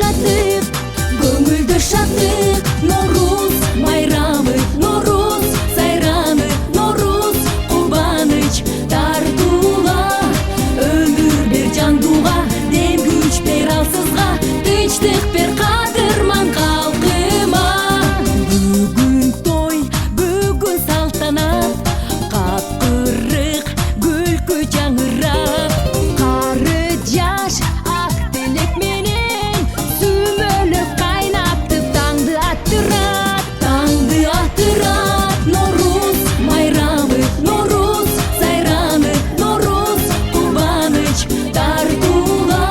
татык, көңүлдө шаттык. Норуз майрамы, Норуз сайраны, Норуз кубаныч тартууга. Өмүр бер жандууга, дем күч бер алсызга, тынчтык бер кадырман калкыма. Бүгүн той, бүгүн салтанат, капкырык күлкү жаңырап. Кары жаш ак тилек менен сүмөлөк кайнатып таңды аттырат, таңды аттырат. Норуз майрамы, Норуз сайраны, Норуз кубаныч тартууга.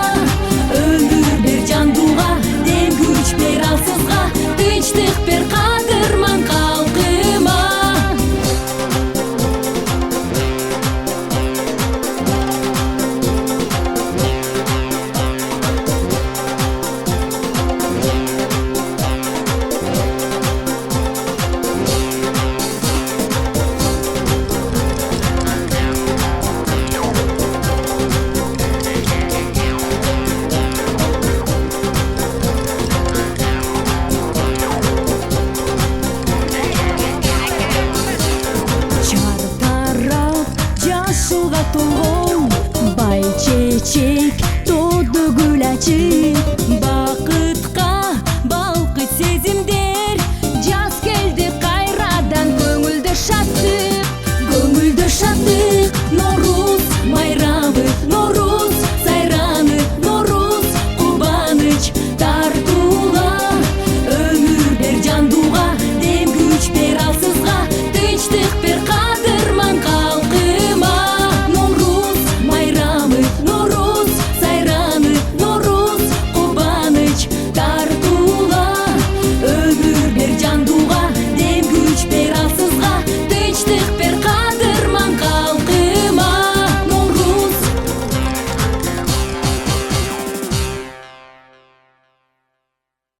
Өмүр бер жандууга, дем күч бер алсызга, тынчтык бер кадырман калкыма. Чар тарап жашылга толгон бай чечек